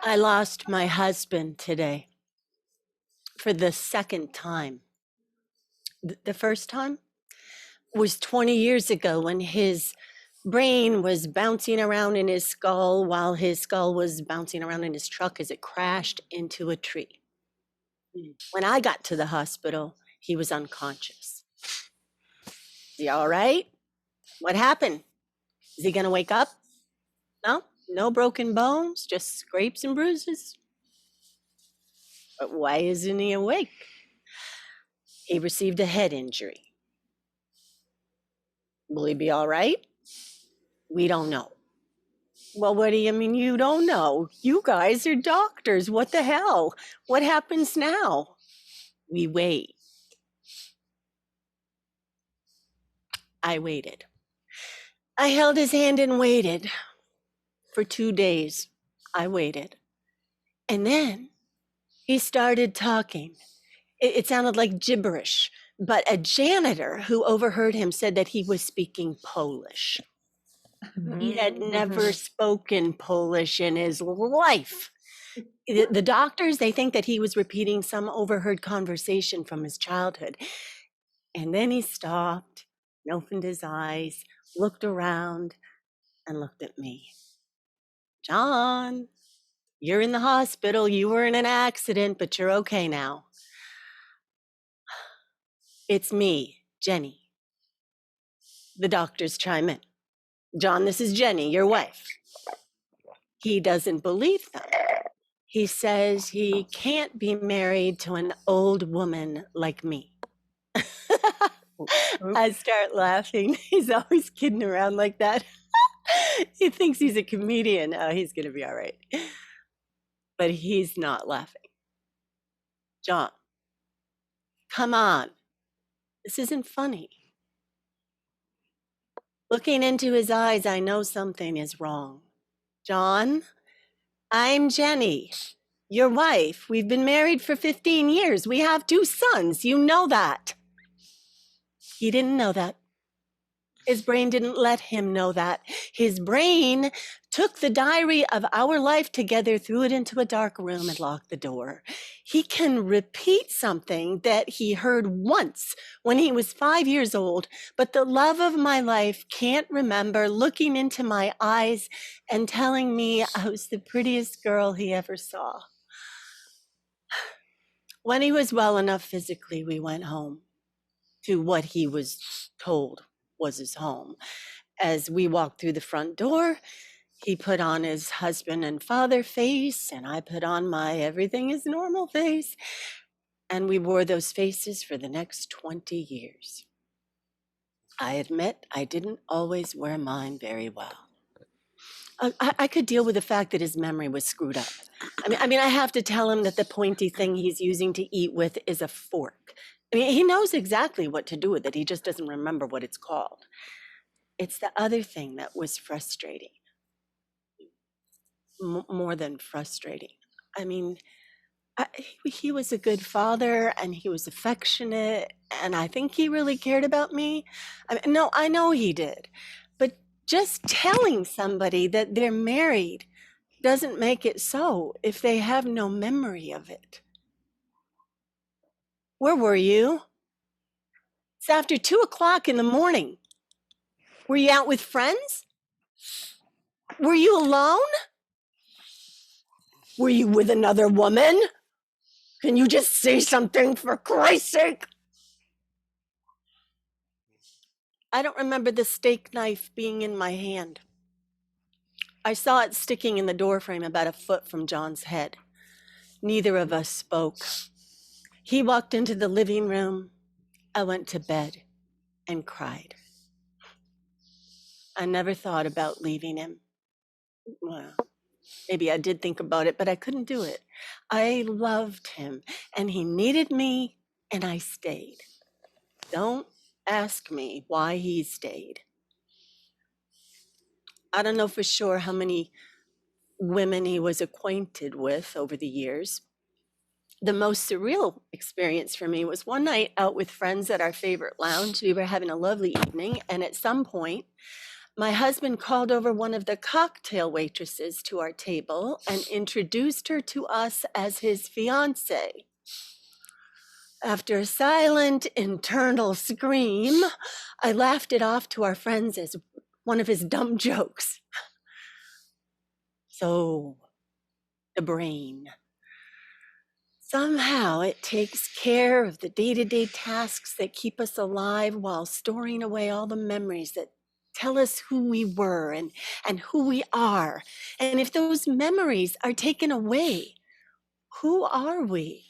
I lost my husband today for the second time. The first time was 20 years ago when his brain was bouncing around in his skull while his skull was bouncing around in his truck as it crashed into a tree. When I got to the hospital, he was unconscious. Is he all right? What happened? Is he going to wake up? No, no broken bones, just scrapes and bruises. But why isn't he awake? He received a head injury. Will he be all right? We don't know. Well, what do you mean you don't know? You guys are doctors. What the hell? What happens now? We wait. I waited. I held his hand and waited. For 2 days, I waited. And then he started talking. It sounded like gibberish, but a janitor who overheard him said that he was speaking Polish. He had never spoken Polish in his life. The doctors, they think that he was repeating some overheard conversation from his childhood. And then he stopped and opened his eyes, looked around, and looked at me. John, you're in the hospital. You were in an accident, but you're okay now. It's me, Jenny. The doctors chime in. John, this is Jenny, your wife. He doesn't believe them. He says he can't be married to an old woman like me. I start laughing. He's always kidding around like that. He thinks he's a comedian. Oh, he's going to be all right. But he's not laughing. John, come on. This isn't funny. Looking into his eyes, I know something is wrong. John, I'm Jenny, your wife. We've been married for 15 years. We have 2 sons. You know that. He didn't know that. His brain didn't let him know that. His brain took the diary of our life together, threw it into a dark room, and locked the door. He can repeat something that he heard once when he was 5 years old, but the love of my life can't remember looking into my eyes and telling me I was the prettiest girl he ever saw. When he was well enough physically, we went home to what he was told was his home. As we walked through the front door, he put on his husband and father face, and I put on my everything is normal face. And we wore those faces for the next 20 years. I admit I didn't always wear mine very well. I could deal with the fact that his memory was screwed up. I mean, I have to tell him that the pointy thing he's using to eat with is a fork. I mean, he knows exactly what to do with it. He just doesn't remember what it's called. It's the other thing that was frustrating. More than frustrating. I mean, he was a good father and he was affectionate, and I think he really cared about me. No, I know he did. But just telling somebody that they're married doesn't make it so if they have no memory of it. Where were you? It's after 2:00 in the morning. Were you out with friends? Were you alone? Were you with another woman? Can you just say something for Christ's sake? I don't remember the steak knife being in my hand. I saw it sticking in the doorframe about a foot from John's head. Neither of us spoke. He walked into the living room. I went to bed and cried. I never thought about leaving him. Well, maybe I did think about it, but I couldn't do it. I loved him, and he needed me, and I stayed. Don't ask me why he stayed. I don't know for sure how many women he was acquainted with over the years. The most surreal experience for me was one night out with friends at our favorite lounge. We were having a lovely evening, and at some point, my husband called over one of the cocktail waitresses to our table and introduced her to us as his fiancée. After a silent internal scream, I laughed it off to our friends as one of his dumb jokes. So, the brain. Somehow it takes care of the day-to-day tasks that keep us alive while storing away all the memories that tell us who we were and who we are. And if those memories are taken away, who are we?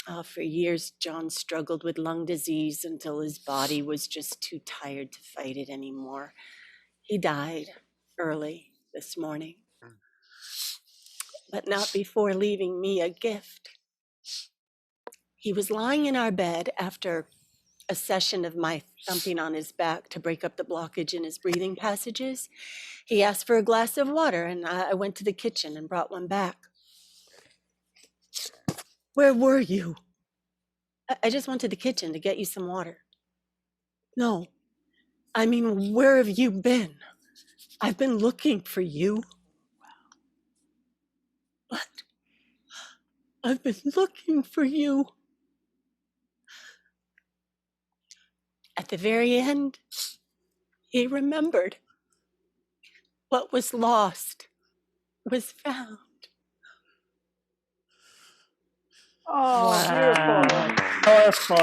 Oh, for years, John struggled with lung disease until his body was just too tired to fight it anymore. He died early this morning, but not before leaving me a gift. He was lying in our bed after a session of my thumping on his back to break up the blockage in his breathing passages. He asked for a glass of water, and I went to the kitchen and brought one back. Where were you? I just went to the kitchen to get you some water. No, I mean, where have you been? I've been looking for you. But I've been looking for you. At the very end, he remembered. What was lost was found. Oh, beautiful. Powerful.